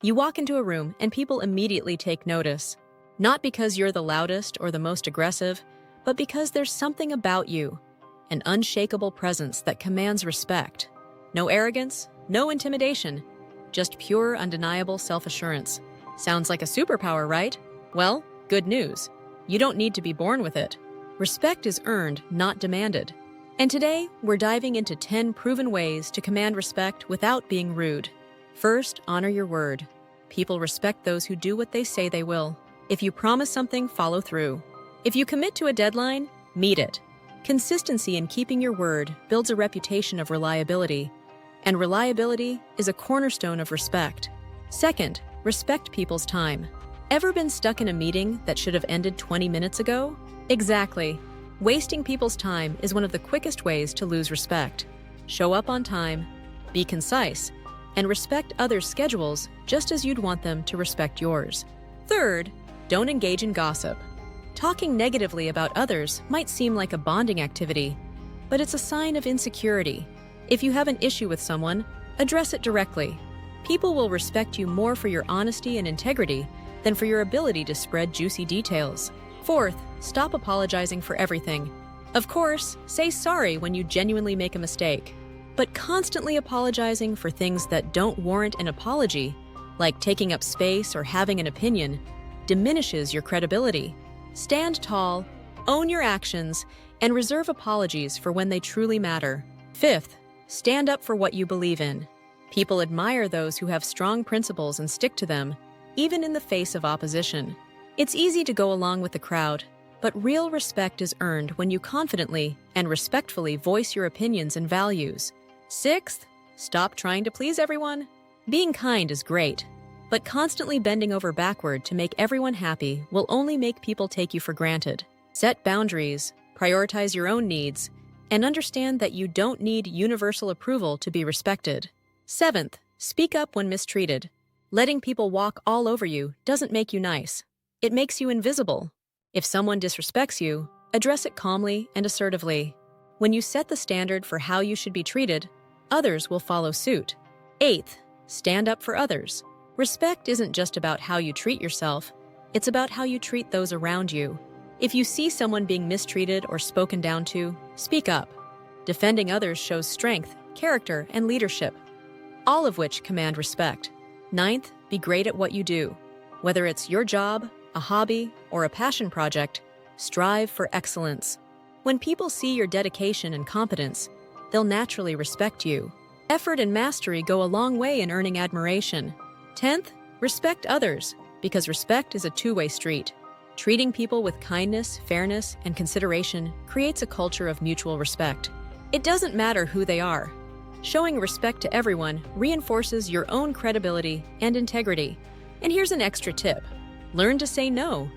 You walk into a room and people immediately take notice. Not because you're the loudest or the most aggressive, but because there's something about you, an unshakable presence that commands respect. No arrogance, no intimidation, just pure, undeniable self-assurance. Sounds like a superpower, right? Well, good news. You don't need to be born with it. Respect is earned, not demanded. And today, we're diving into 10 proven ways to command respect without being rude. First, honor your word. People respect those who do what they say they will. If you promise something, follow through. If you commit to a deadline, meet it. Consistency in keeping your word builds a reputation of reliability, and reliability is a cornerstone of respect. Second, respect people's time. Ever been stuck in a meeting that should have ended 20 minutes ago? Exactly. Wasting people's time is one of the quickest ways to lose respect. Show up on time, be concise, and respect others' schedules just as you'd want them to respect yours. Third, don't engage in gossip. Talking negatively about others might seem like a bonding activity, but it's a sign of insecurity. If you have an issue with someone, address it directly. People will respect you more for your honesty and integrity than for your ability to spread juicy details. Fourth, stop apologizing for everything. Of course, say sorry when you genuinely make a mistake, but constantly apologizing for things that don't warrant an apology, like taking up space or having an opinion, diminishes your credibility. Stand tall, own your actions, and reserve apologies for when they truly matter. Fifth, stand up for what you believe in. People admire those who have strong principles and stick to them, even in the face of opposition. It's easy to go along with the crowd, but real respect is earned when you confidently and respectfully voice your opinions and values. Sixth, stop trying to please everyone. Being kind is great, but constantly bending over backward to make everyone happy will only make people take you for granted. Set boundaries, prioritize your own needs, and understand that you don't need universal approval to be respected. Seventh, speak up when mistreated. Letting people walk all over you doesn't make you nice. It makes you invisible. If someone disrespects you, address it calmly and assertively. When you set the standard for how you should be treated, others will follow suit. Eighth, stand up for others. Respect isn't just about how you treat yourself, it's about how you treat those around you. If you see someone being mistreated or spoken down to, speak up. Defending others shows strength, character, and leadership, all of which command respect. Ninth, be great at what you do. Whether it's your job, a hobby, or a passion project, strive for excellence. When people see your dedication and competence, they'll naturally respect you. Effort and mastery go a long way in earning admiration. 10th, respect others, because respect is a two-way street. Treating people with kindness, fairness, and consideration creates a culture of mutual respect. It doesn't matter who they are. Showing respect to everyone reinforces your own credibility and integrity. And here's an extra tip. Learn to say no.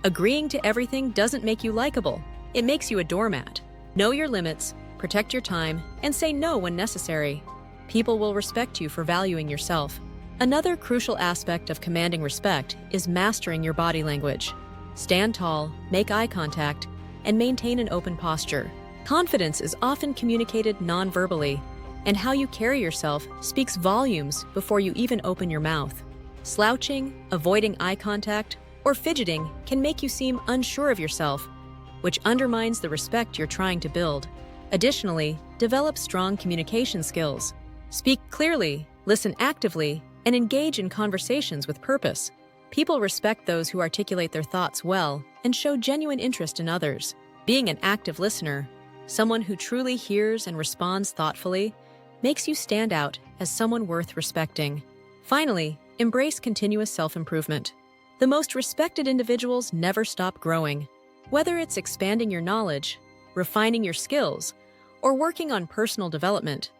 Agreeing to everything doesn't make you likable. It makes you a doormat. Know your limits, protect your time, and say no when necessary. People will respect you for valuing yourself. Another crucial aspect of commanding respect is mastering your body language. Stand tall, make eye contact, and maintain an open posture. Confidence is often communicated non-verbally, and how you carry yourself speaks volumes before you even open your mouth. Slouching, avoiding eye contact, or fidgeting can make you seem unsure of yourself, which undermines the respect you're trying to build. Additionally, develop strong communication skills. Speak clearly, listen actively, and engage in conversations with purpose. People respect those who articulate their thoughts well and show genuine interest in others. Being an active listener, someone who truly hears and responds thoughtfully, makes you stand out as someone worth respecting. Finally, embrace continuous self-improvement. The most respected individuals never stop growing. Whether it's expanding your knowledge, refining your skills, or working on personal development,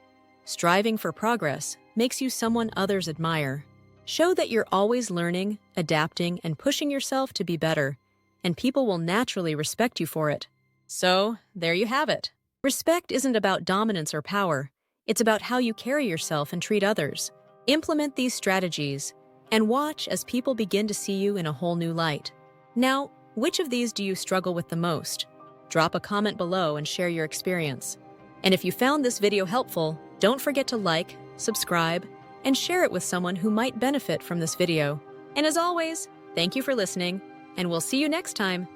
striving for progress makes you someone others admire. Show that you're always learning, adapting, and pushing yourself to be better, and people will naturally respect you for it. So, there you have it. Respect isn't about dominance or power. It's about how you carry yourself and treat others. Implement these strategies and watch as people begin to see you in a whole new light. Now, which of these do you struggle with the most? Drop a comment below and share your experience. And if you found this video helpful, don't forget to like, subscribe, and share it with someone who might benefit from this video. And as always, thank you for listening, and we'll see you next time.